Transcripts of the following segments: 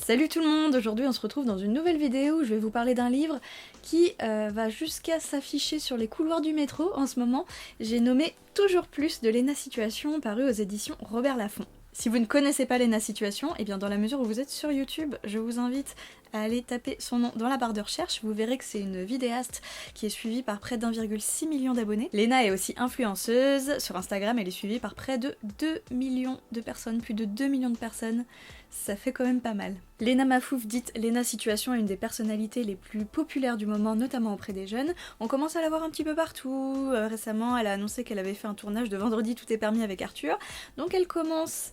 Salut tout le monde, aujourd'hui on se retrouve dans une nouvelle vidéo où je vais vous parler d'un livre qui va jusqu'à s'afficher sur les couloirs du métro en ce moment. J'ai nommé Toujours plus de Léna Situation, paru aux éditions Robert Laffont. Si vous ne connaissez pas Léna Situation, et bien dans la mesure où vous êtes sur YouTube, je vous invite à aller taper son nom dans la barre de recherche. Vous verrez que c'est une vidéaste qui est suivie par près d'1,6 million d'abonnés. Léna est aussi influenceuse. Sur Instagram, elle est suivie par près de 2 millions de personnes, plus de 2 millions de personnes. Ça fait quand même pas mal. Léna Mafouf, dite Léna Situation, est une des personnalités les plus populaires du moment, notamment auprès des jeunes. On commence à la voir un petit peu partout. Récemment, elle a annoncé qu'elle avait fait un tournage de Vendredi tout est permis avec Arthur. Donc elle commence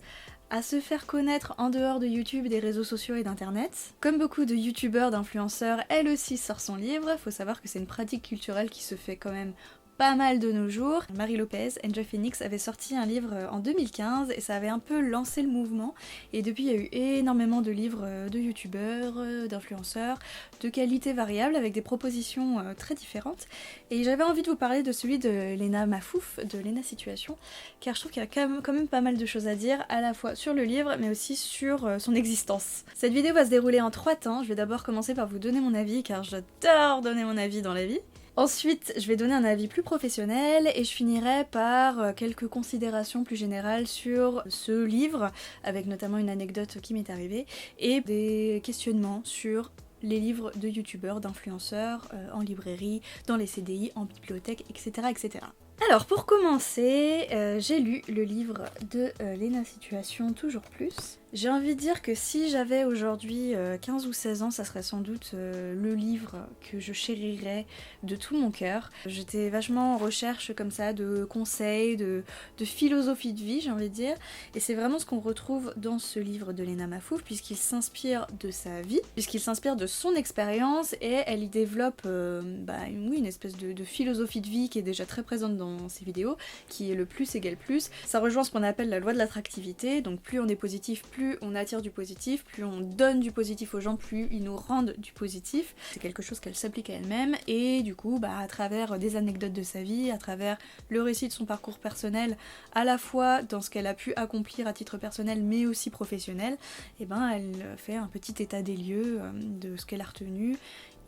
à se faire connaître en dehors de YouTube, des réseaux sociaux et d'internet. Comme beaucoup de youtubeurs, d'influenceurs, elle aussi sort son livre. Faut savoir que c'est une pratique culturelle qui se fait quand même pas mal de nos jours. Marie Lopez, Enjoy Phoenix, avait sorti un livre en 2015 et ça avait un peu lancé le mouvement. Et depuis, il y a eu énormément de livres de youtubeurs, d'influenceurs, de qualité variable, avec des propositions très différentes. Et j'avais envie de vous parler de celui de Léna Mafouf, de Léna Situation, car je trouve qu'il y a quand même pas mal de choses à dire, à la fois sur le livre, mais aussi sur son existence. Cette vidéo va se dérouler en 3 temps. Je vais d'abord commencer par vous donner mon avis, car j'adore donner mon avis dans la vie. Ensuite, je vais donner un avis plus professionnel et je finirai par quelques considérations plus générales sur ce livre, avec notamment une anecdote qui m'est arrivée, et des questionnements sur les livres de youtubeurs, d'influenceurs, en librairie, dans les CDI, en bibliothèque, etc. etc. Alors pour commencer, j'ai lu le livre de Léna Situation, Toujours plus. J'ai envie de dire que si j'avais aujourd'hui 15 ou 16 ans, ça serait sans doute le livre que je chérirais de tout mon cœur. J'étais vachement en recherche comme ça de conseils, de philosophie de vie, j'ai envie de dire. Et c'est vraiment ce qu'on retrouve dans ce livre de Léna Mafouf, puisqu'il s'inspire de sa vie, puisqu'il s'inspire de son expérience, et elle y développe une espèce de philosophie de vie qui est déjà très présente dans ses vidéos, qui est le plus égale plus. Ça rejoint ce qu'on appelle la loi de l'attractivité, donc plus on est positif, plus on attire du positif, plus on donne du positif aux gens, plus ils nous rendent du positif. C'est quelque chose qu'elle s'applique à elle-même, et du coup, à travers des anecdotes de sa vie, à travers le récit de son parcours personnel, à la fois dans ce qu'elle a pu accomplir à titre personnel, mais aussi professionnel, elle fait un petit état des lieux de ce qu'elle a retenu,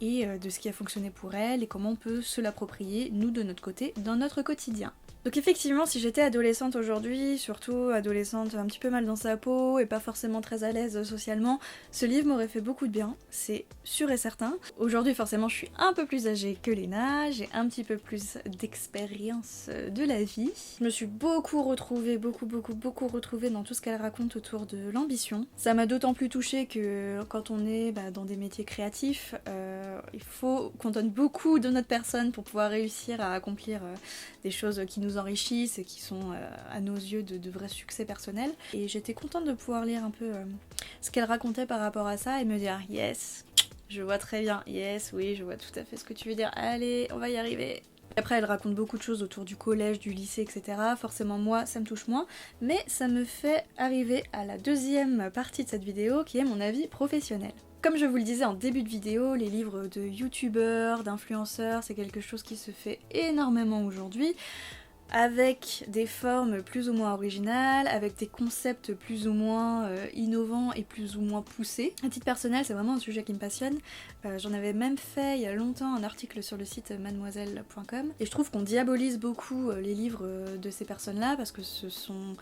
et de ce qui a fonctionné pour elle, et comment on peut se l'approprier, nous de notre côté, dans notre quotidien. Donc effectivement, si j'étais adolescente aujourd'hui, surtout adolescente un petit peu mal dans sa peau et pas forcément très à l'aise socialement, ce livre m'aurait fait beaucoup de bien, c'est sûr et certain. Aujourd'hui forcément je suis un peu plus âgée que Léna, j'ai un petit peu plus d'expérience de la vie. Je me suis beaucoup retrouvée dans tout ce qu'elle raconte autour de l'ambition. Ça m'a d'autant plus touchée que quand on est dans des métiers créatifs, il faut qu'on donne beaucoup de notre personne pour pouvoir réussir à accomplir des choses qui nous enrichissent et qui sont à nos yeux de vrais succès personnels. Et j'étais contente de pouvoir lire un peu ce qu'elle racontait par rapport à ça et me dire yes, je vois très bien, yes, oui, je vois tout à fait ce que tu veux dire, allez, on va y arriver. Après elle raconte beaucoup de choses autour du collège, du lycée, etc. Forcément moi ça me touche moins, mais ça me fait arriver à la deuxième partie de cette vidéo qui est mon avis professionnel. Comme je vous le disais en début de vidéo, les livres de youtubeurs, d'influenceurs, c'est quelque chose qui se fait énormément aujourd'hui, avec des formes plus ou moins originales, avec des concepts plus ou moins innovants et plus ou moins poussés. À titre personnel, c'est vraiment un sujet qui me passionne. J'en avais même fait il y a longtemps un article sur le site mademoiselle.com, et je trouve qu'on diabolise beaucoup les livres de ces personnes-là, parce que ce sont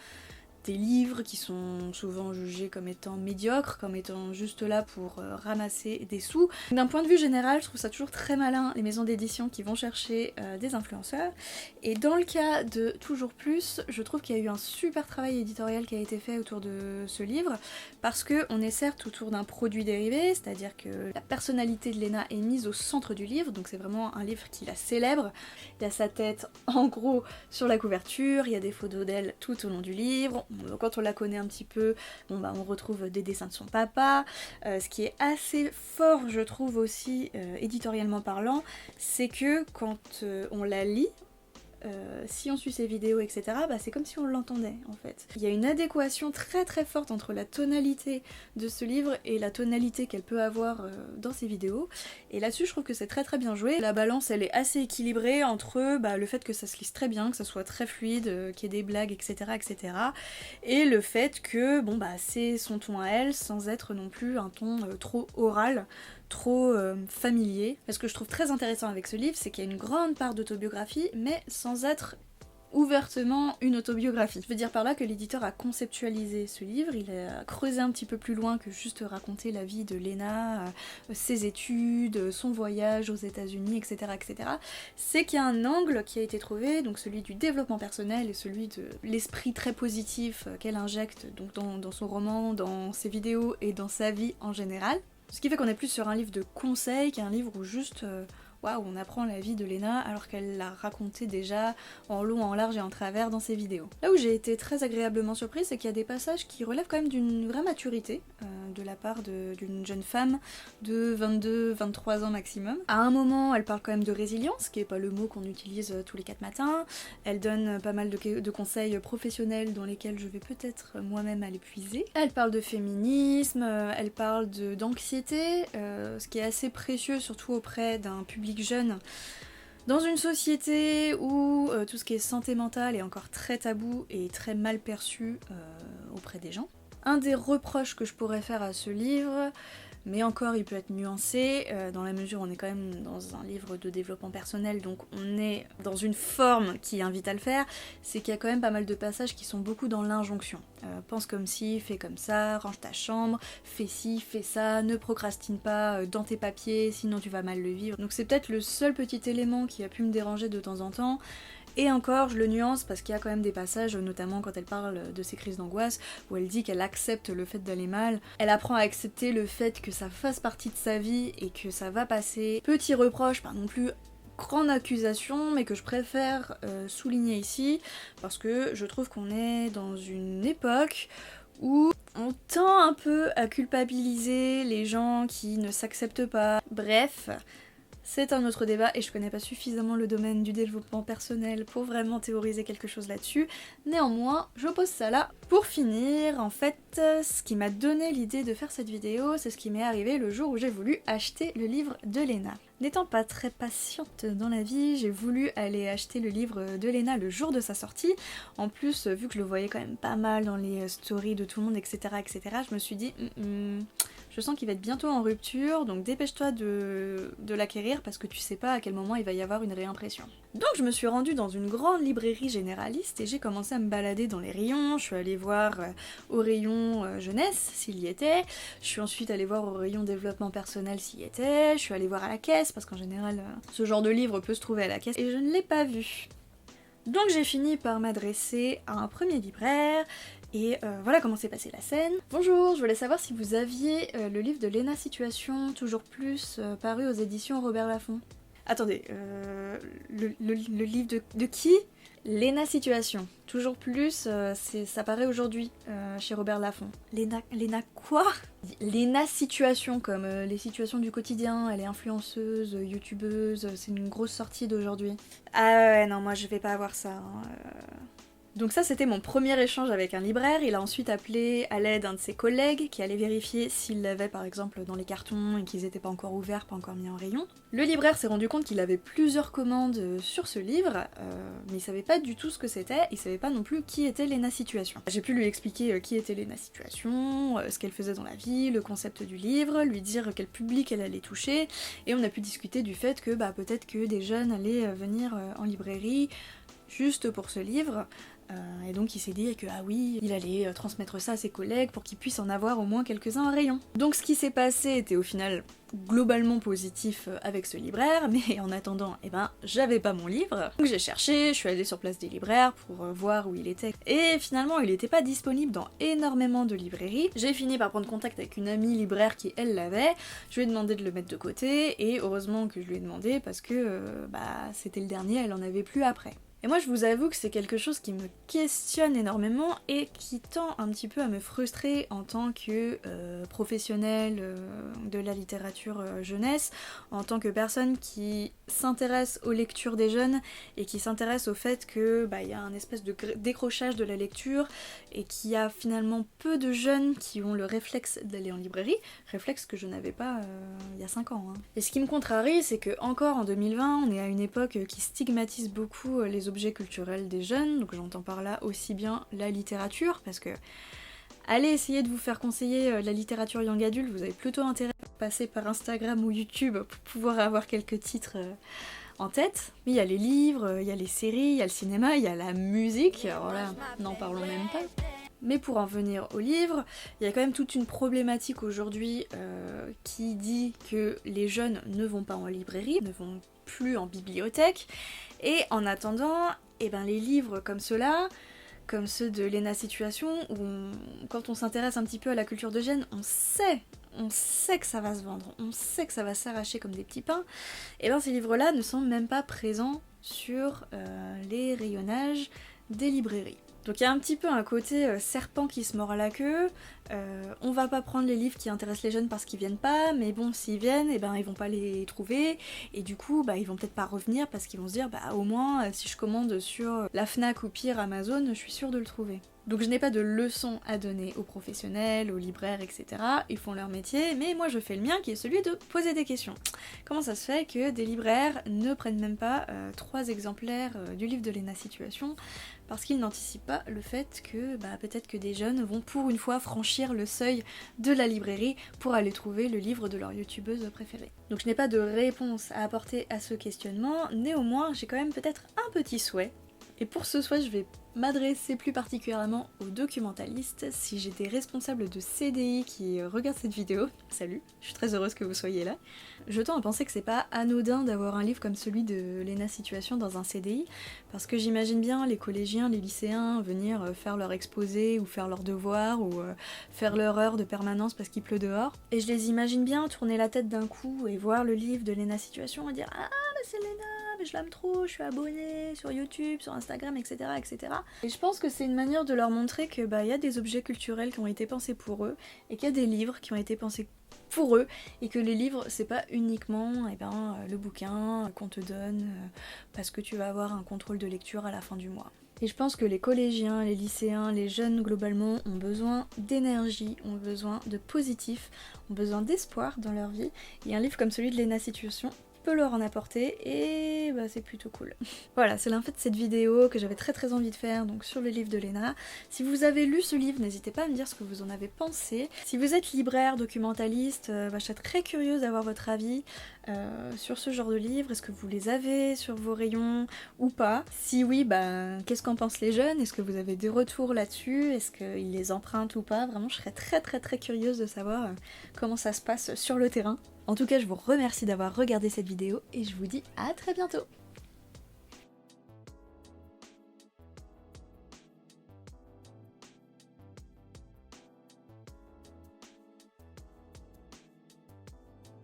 des livres qui sont souvent jugés comme étant médiocres, comme étant juste là pour ramasser des sous. D'un point de vue général, je trouve ça toujours très malin, les maisons d'édition qui vont chercher des influenceurs. Et dans le cas de Toujours plus, je trouve qu'il y a eu un super travail éditorial qui a été fait autour de ce livre, parce qu'on est certes autour d'un produit dérivé, c'est-à-dire que la personnalité de Léna est mise au centre du livre, donc c'est vraiment un livre qui la célèbre. Il y a sa tête en gros sur la couverture, il y a des photos d'elle tout au long du livre. Quand on la connaît un petit peu, on retrouve des dessins de son papa. Ce qui est assez fort, je trouve aussi, éditorialement parlant, c'est que quand on la lit, si on suit ses vidéos, etc., bah, c'est comme si on l'entendait en fait. Il y a une adéquation très très forte entre la tonalité de ce livre et la tonalité qu'elle peut avoir dans ses vidéos, et là-dessus je trouve que c'est très très bien joué. La balance elle est assez équilibrée entre le fait que ça se lise très bien, que ça soit très fluide, qu'il y ait des blagues, etc., etc., et le fait que c'est son ton à elle, sans être non plus un ton trop oral, trop familier. Ce que je trouve très intéressant avec ce livre, c'est qu'il y a une grande part d'autobiographie, mais sans être ouvertement une autobiographie. Je veux dire par là que l'éditeur a conceptualisé ce livre, il a creusé un petit peu plus loin que juste raconter la vie de Lena, ses études, son voyage aux États-Unis, etc., etc. C'est qu'il y a un angle qui a été trouvé, donc celui du développement personnel et celui de l'esprit très positif qu'elle injecte donc dans son roman, dans ses vidéos et dans sa vie en général. Ce qui fait qu'on est plus sur un livre de conseils qu'un livre où juste waouh, on apprend la vie de Lena alors qu'elle l'a racontée déjà en long, en large et en travers dans ses vidéos. Là où j'ai été très agréablement surprise, c'est qu'il y a des passages qui relèvent quand même d'une vraie maturité de la part d'une jeune femme de 22-23 ans maximum. À un moment, elle parle quand même de résilience, qui est pas le mot qu'on utilise tous les 4 matins. Elle donne pas mal de conseils professionnels dans lesquels je vais peut-être moi-même aller puiser. Elle parle de féminisme, elle parle d'anxiété, ce qui est assez précieux surtout auprès d'un public jeune, dans une société où tout ce qui est santé mentale est encore très tabou et très mal perçu auprès des gens. Un des reproches que je pourrais faire à ce livre, mais encore il peut être nuancé, dans la mesure où on est quand même dans un livre de développement personnel, donc on est dans une forme qui invite à le faire, c'est qu'il y a quand même pas mal de passages qui sont beaucoup dans l'injonction. Pense comme ci, fais comme ça, range ta chambre, fais ci, fais ça, ne procrastine pas dans tes papiers, sinon tu vas mal le vivre. Donc c'est peut-être le seul petit élément qui a pu me déranger de temps en temps. Et encore, je le nuance parce qu'il y a quand même des passages, notamment quand elle parle de ses crises d'angoisse, où elle dit qu'elle accepte le fait d'aller mal. Elle apprend à accepter le fait que ça fasse partie de sa vie et que ça va passer. Petit reproche, pas non plus grande accusation, mais que je préfère souligner ici, parce que je trouve qu'on est dans une époque où on tend un peu à culpabiliser les gens qui ne s'acceptent pas. Bref, c'est un autre débat et je connais pas suffisamment le domaine du développement personnel pour vraiment théoriser quelque chose là-dessus. Néanmoins, je pose ça là. Pour finir, en fait, ce qui m'a donné l'idée de faire cette vidéo, c'est ce qui m'est arrivé le jour où j'ai voulu acheter le livre de Lena. N'étant pas très patiente dans la vie, j'ai voulu aller acheter le livre de Lena le jour de sa sortie. En plus, vu que je le voyais quand même pas mal dans les stories de tout le monde, etc., etc., je me suis dit... Je sens qu'il va être bientôt en rupture, donc dépêche-toi de l'acquérir parce que tu sais pas à quel moment il va y avoir une réimpression. Donc je me suis rendue dans une grande librairie généraliste et j'ai commencé à me balader dans les rayons. Je suis allée voir au rayon jeunesse s'il y était, je suis ensuite allée voir au rayon développement personnel s'il y était, je suis allée voir à la caisse parce qu'en général ce genre de livre peut se trouver à la caisse et je ne l'ai pas vu. Donc j'ai fini par m'adresser à un premier libraire. Et voilà comment s'est passée la scène. Bonjour, je voulais savoir si vous aviez le livre de Lena Situation, toujours plus, paru aux éditions Robert Laffont. Attendez, le livre de qui ? Lena Situation, toujours plus, ça paraît aujourd'hui chez Robert Laffont. Lena quoi ? Lena Situation, comme les situations du quotidien, elle est influenceuse, youtubeuse, c'est une grosse sortie d'aujourd'hui. Ah ouais, non, moi je vais pas avoir ça, hein, Donc ça c'était mon premier échange avec un libraire, il a ensuite appelé à l'aide un de ses collègues qui allait vérifier s'il l'avait par exemple dans les cartons et qu'ils n'étaient pas encore ouverts, pas encore mis en rayon. Le libraire s'est rendu compte qu'il avait plusieurs commandes sur ce livre, mais il savait pas du tout ce que c'était, il savait pas non plus qui était Lena Situation. J'ai pu lui expliquer qui était Lena Situation, ce qu'elle faisait dans la vie, le concept du livre, lui dire quel public elle allait toucher, et on a pu discuter du fait que peut-être que des jeunes allaient venir en librairie juste pour ce livre. Et donc il s'est dit que oui, il allait transmettre ça à ses collègues pour qu'ils puissent en avoir au moins quelques-uns en rayon. Donc ce qui s'est passé était au final globalement positif avec ce libraire, mais en attendant, j'avais pas mon livre. Donc j'ai cherché, je suis allée sur Place des Libraires pour voir où il était. Et finalement, il était pas disponible dans énormément de librairies. J'ai fini par prendre contact avec une amie libraire qui, elle, l'avait. Je lui ai demandé de le mettre de côté, et heureusement que je lui ai demandé parce que c'était le dernier, elle en avait plus après. Et moi je vous avoue que c'est quelque chose qui me questionne énormément et qui tend un petit peu à me frustrer en tant que professionnelle de la littérature jeunesse, en tant que personne qui s'intéresse aux lectures des jeunes et qui s'intéresse au fait que y a un espèce de décrochage de la lecture et qu'il y a finalement peu de jeunes qui ont le réflexe d'aller en librairie, réflexe que je n'avais pas il y a 5 ans. Et ce qui me contrarie, c'est que encore en 2020, on est à une époque qui stigmatise beaucoup les objets culturels des jeunes, donc j'entends par là aussi bien la littérature, parce que allez essayer de vous faire conseiller la littérature young adulte, vous avez plutôt intérêt à passer par Instagram ou YouTube pour pouvoir avoir quelques titres en tête. Mais il y a les livres, il y a les séries, il y a le cinéma, il y a la musique, alors là, n'en parlons même pas. Mais pour en venir au livre, il y a quand même toute une problématique aujourd'hui qui dit que les jeunes ne vont pas en librairie, ne vont plus en bibliothèque, et en attendant, les livres comme ceux-là, comme ceux de Léna Situation, où quand on s'intéresse un petit peu à la culture de jeunes, on sait que ça va se vendre, on sait que ça va s'arracher comme des petits pains, et ces livres-là ne sont même pas présents sur les rayonnages des librairies. Donc il y a un petit peu un côté serpent qui se mord la queue, on va pas prendre les livres qui intéressent les jeunes parce qu'ils viennent pas, mais bon, s'ils viennent, ils vont pas les trouver, et du coup, ils vont peut-être pas revenir parce qu'ils vont se dire, au moins, si je commande sur la Fnac ou pire Amazon, je suis sûre de le trouver. Donc je n'ai pas de leçons à donner aux professionnels, aux libraires, etc. Ils font leur métier, mais moi je fais le mien qui est celui de poser des questions. Comment ça se fait que des libraires ne prennent même pas 3 exemplaires du livre de Léna Situation parce qu'ils n'anticipent pas le fait que peut-être que des jeunes vont pour une fois franchir le seuil de la librairie pour aller trouver le livre de leur youtubeuse préférée. Donc je n'ai pas de réponse à apporter à ce questionnement, néanmoins j'ai quand même peut-être un petit souhait. Et pour ce souhait, je vais m'adresser plus particulièrement aux documentalistes. Si j'étais responsable de CDI qui regarde cette vidéo, salut, je suis très heureuse que vous soyez là. Je tends à penser que c'est pas anodin d'avoir un livre comme celui de Léna Situation dans un CDI, parce que j'imagine bien les collégiens, les lycéens venir faire leur exposé ou faire leurs devoirs ou faire leur heure de permanence parce qu'il pleut dehors. Et je les imagine bien tourner la tête d'un coup et voir le livre de Léna Situation et dire « Ah, mais c'est Léna, mais je l'aime trop, je suis abonnée sur YouTube, sur Instagram, etc. etc. » Et je pense que c'est une manière de leur montrer que y a des objets culturels qui ont été pensés pour eux, et qu'il y a des livres qui ont été pensés pour eux, et que les livres c'est pas uniquement le bouquin qu'on te donne parce que tu vas avoir un contrôle de lecture à la fin du mois. Et je pense que les collégiens, les lycéens, les jeunes globalement ont besoin d'énergie, ont besoin de positif, ont besoin d'espoir dans leur vie, et un livre comme celui de Léna Situation peut leur en apporter, et c'est plutôt cool. Voilà, c'est en fait cette vidéo que j'avais très envie de faire, donc sur le livre de Léna. Si vous avez lu ce livre, n'hésitez pas à me dire ce que vous en avez pensé. Si vous êtes libraire, documentaliste, je serais très curieuse d'avoir votre avis sur ce genre de livre. Est-ce que vous les avez sur vos rayons ou pas? Si oui, qu'est-ce qu'en pensent les jeunes? Est-ce que vous avez des retours là-dessus? Est-ce qu'ils les empruntent ou pas? Vraiment, je serais très curieuse de savoir comment ça se passe sur le terrain. En tout cas, je vous remercie d'avoir regardé cette vidéo et je vous dis à très bientôt.